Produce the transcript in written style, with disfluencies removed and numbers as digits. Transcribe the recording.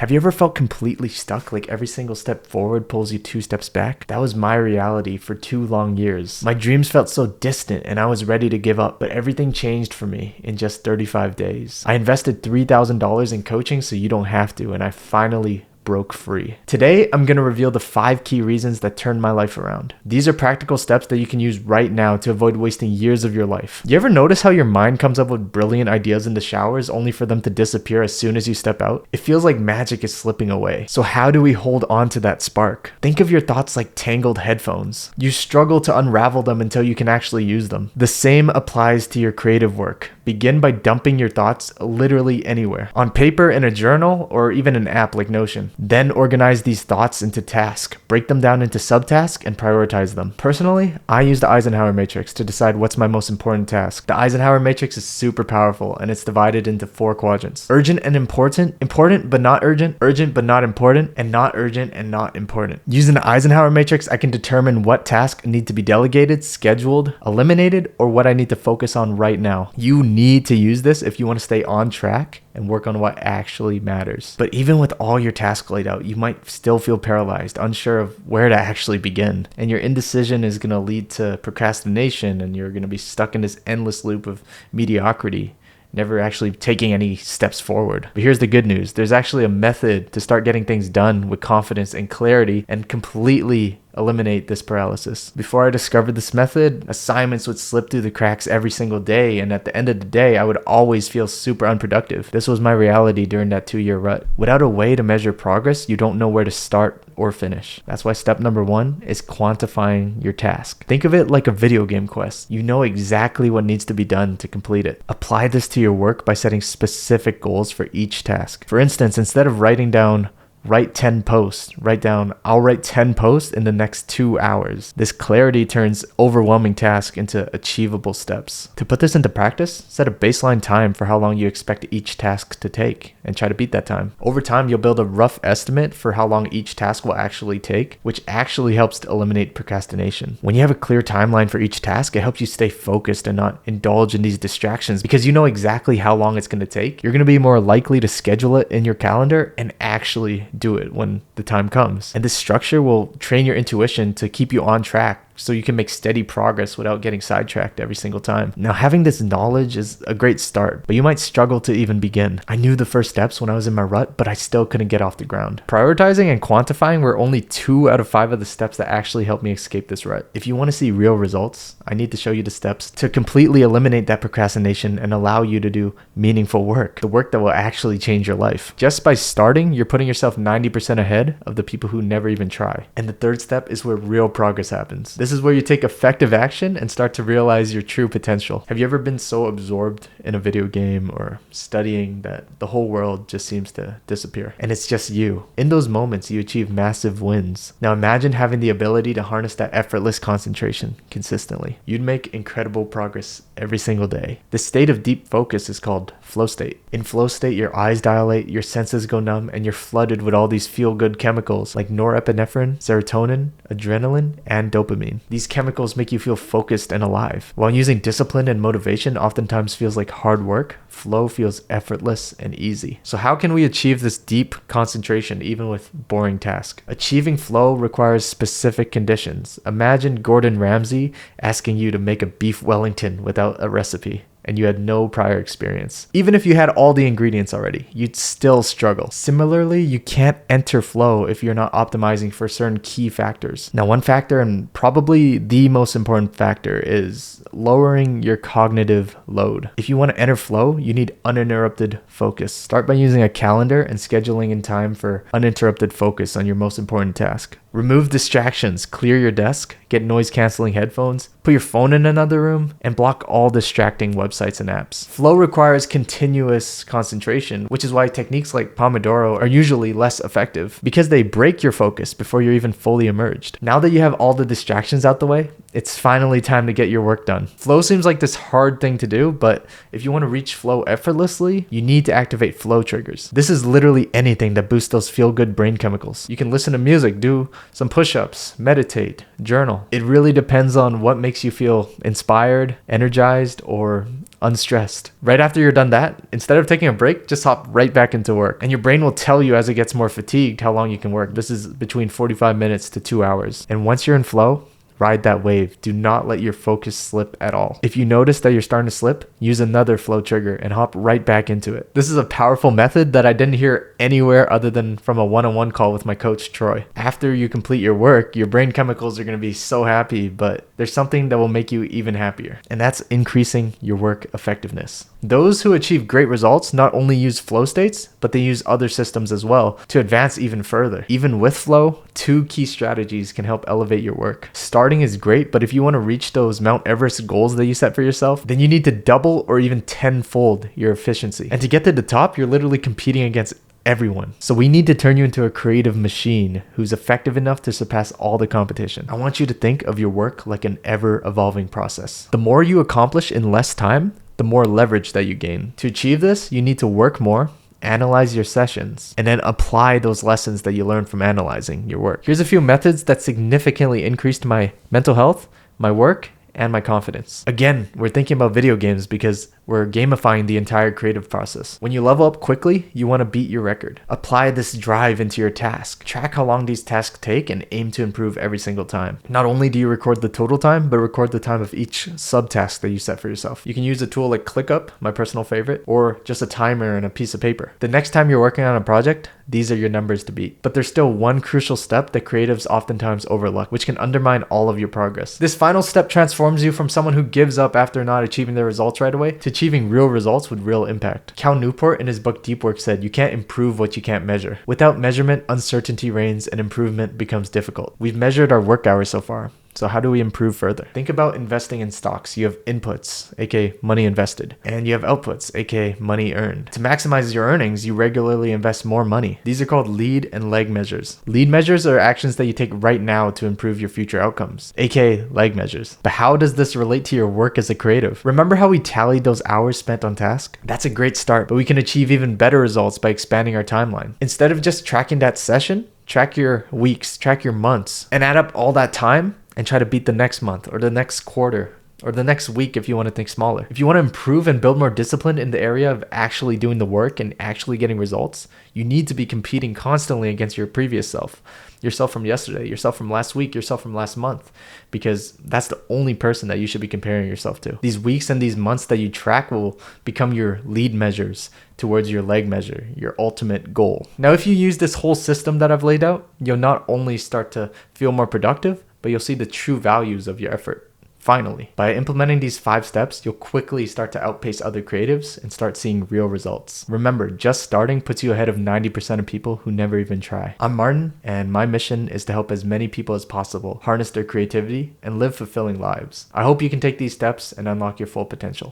Have you ever felt completely stuck, like every single step forward pulls you 2 steps back? That was my reality for 2 long years. My dreams felt so distant and I was ready to give up, but everything changed for me in just 35 days. I invested $3,000 in coaching so you don't have to, and I finally broke free. Today, I'm going to reveal the 5 key reasons that turned my life around. These are practical steps that you can use right now to avoid wasting years of your life. You ever notice how your mind comes up with brilliant ideas in the showers only for them to disappear as soon as you step out? It feels like magic is slipping away. So how do we hold on to that spark? Think of your thoughts like tangled headphones. You struggle to unravel them until you can actually use them. The same applies to your creative work. Begin by dumping your thoughts literally anywhere, on paper, in a journal, or even an app like Notion. Then organize these thoughts into tasks, break them down into subtasks, and prioritize them. Personally, I use the Eisenhower matrix to decide what's my most important task. The Eisenhower matrix is super powerful, and it's divided into 4 quadrants: urgent and important, important but not urgent, urgent but not important, and not urgent and not important. Using the Eisenhower matrix, I can determine what tasks need to be delegated, scheduled, eliminated, or what I need to focus on right now. You need to use this if you want to stay on track and work on what actually matters. But even with all your tasks laid out, you might still feel paralyzed, unsure of where to actually begin. And your indecision is going to lead to procrastination, and you're going to be stuck in this endless loop of mediocrity, never actually taking any steps forward. But here's the good news. There's actually a method to start getting things done with confidence and clarity and completely eliminate this paralysis. Before I discovered this method, assignments would slip through the cracks every single day, and at the end of the day, I would always feel super unproductive. This was my reality during that 2-year rut. Without a way to measure progress, you don't know where to start or finish. That's why step number 1 is quantifying your task. Think of it like a video game quest. You know exactly what needs to be done to complete it. Apply this to your work by setting specific goals for each task. For instance, instead of writing down write 10 posts, write down, I'll write 10 posts in the next 2 hours. This clarity turns overwhelming tasks into achievable steps. To put this into practice, set a baseline time for how long you expect each task to take and try to beat that time. Over time, you'll build a rough estimate for how long each task will actually take, which actually helps to eliminate procrastination. When you have a clear timeline for each task, it helps you stay focused and not indulge in these distractions because you know exactly how long it's going to take. You're going to be more likely to schedule it in your calendar and actually do it when the time comes. And this structure will train your intuition to keep you on track so you can make steady progress without getting sidetracked every single time. Now, having this knowledge is a great start, but you might struggle to even begin. I knew the first steps when I was in my rut, but I still couldn't get off the ground. Prioritizing and quantifying were only 2 out of 5 of the steps that actually helped me escape this rut. If you want to see real results, I need to show you the steps to completely eliminate that procrastination and allow you to do meaningful work, the work that will actually change your life. Just by starting, you're putting yourself 90% ahead of the people who never even try. And the 3rd step is where real progress happens. This is where you take effective action and start to realize your true potential. Have you ever been so absorbed in a video game or studying that the whole world just seems to disappear and it's just you? In those moments, you achieve massive wins. Now imagine having the ability to harness that effortless concentration consistently. You'd make incredible progress every single day. This state of deep focus is called flow state. In flow state, your eyes dilate, your senses go numb, and you're flooded with all these feel-good chemicals like norepinephrine, serotonin, adrenaline, and dopamine. These chemicals make you feel focused and alive. While using discipline and motivation oftentimes feels like hard work, flow feels effortless and easy. So how can we achieve this deep concentration even with boring tasks? Achieving flow requires specific conditions. Imagine Gordon Ramsay asking you to make a beef Wellington without a recipe, and you had no prior experience. Even if you had all the ingredients already, you'd still struggle. Similarly, you can't enter flow if you're not optimizing for certain key factors. Now, one factor, and probably the most important factor, is lowering your cognitive load. If you want to enter flow, you need uninterrupted focus. Start by using a calendar and scheduling in time for uninterrupted focus on your most important task. Remove distractions, clear your desk, get noise-canceling headphones, put your phone in another room, and block all distracting websites and apps. Flow requires continuous concentration, which is why techniques like Pomodoro are usually less effective because they break your focus before you're even fully immersed. Now that you have all the distractions out the way, it's finally time to get your work done. Flow seems like this hard thing to do, but if you want to reach flow effortlessly, you need to activate flow triggers. This is literally anything that boosts those feel-good brain chemicals. You can listen to music, do some push-ups, meditate, journal. It really depends on what makes you feel inspired, energized, or unstressed. Right after you're done that, instead of taking a break, just hop right back into work. And your brain will tell you as it gets more fatigued how long you can work. This is between 45 minutes to 2 hours. And once you're in flow, ride that wave. Do not let your focus slip at all. If you notice that you're starting to slip, use another flow trigger and hop right back into it. This is a powerful method that I didn't hear anywhere other than from a one-on-one call with my coach, Troy. After you complete your work, your brain chemicals are going to be so happy, but there's something that will make you even happier, and that's increasing your work effectiveness. Those who achieve great results not only use flow states, but they use other systems as well to advance even further. Even with flow, 2 key strategies can help elevate your work. Starting is great, but if you want to reach those Mount Everest goals that you set for yourself, then you need to double or even tenfold your efficiency. And to get to the top, you're literally competing against everyone. So we need to turn you into a creative machine who's effective enough to surpass all the competition. I want you to think of your work like an ever-evolving process. The more you accomplish in less time, the more leverage that you gain. To achieve this, you need to work more, analyze your sessions, and then apply those lessons that you learn from analyzing your work. Here's a few methods that significantly increased my mental health, my work, and my confidence. Again, we're thinking about video games because we're gamifying the entire creative process. When you level up quickly, you want to beat your record. Apply this drive into your task. Track how long these tasks take and aim to improve every single time. Not only do you record the total time, but record the time of each subtask that you set for yourself. You can use a tool like ClickUp, my personal favorite, or just a timer and a piece of paper. The next time you're working on a project, these are your numbers to beat. But there's still one crucial step that creatives oftentimes overlook, which can undermine all of your progress. This final step transforms you from someone who gives up after not achieving their results right away to achieving real results with real impact. Cal Newport in his book Deep Work said, "You can't improve what you can't measure. Without measurement, uncertainty reigns and improvement becomes difficult." We've measured our work hours so far. So how do we improve further? Think about investing in stocks. You have inputs, aka money invested, and you have outputs, aka money earned. To maximize your earnings, you regularly invest more money. These are called lead and lag measures. Lead measures are actions that you take right now to improve your future outcomes, aka lag measures. But how does this relate to your work as a creative? Remember how we tallied those hours spent on task? That's a great start, but we can achieve even better results by expanding our timeline. Instead of just tracking that session, track your weeks, track your months, and add up all that time and try to beat the next month or the next quarter or the next week if you want to think smaller. If you want to improve and build more discipline in the area of actually doing the work and actually getting results, you need to be competing constantly against your previous self. Yourself from yesterday, yourself from last week, yourself from last month, because that's the only person that you should be comparing yourself to. These weeks and these months that you track will become your lead measures towards your leg measure, your ultimate goal. Now, if you use this whole system that I've laid out, you'll not only start to feel more productive, but you'll see the true values of your effort. Finally, by implementing these 5 steps, you'll quickly start to outpace other creatives and start seeing real results. Remember, just starting puts you ahead of 90% of people who never even try. I'm Martin, and my mission is to help as many people as possible harness their creativity and live fulfilling lives. I hope you can take these steps and unlock your full potential.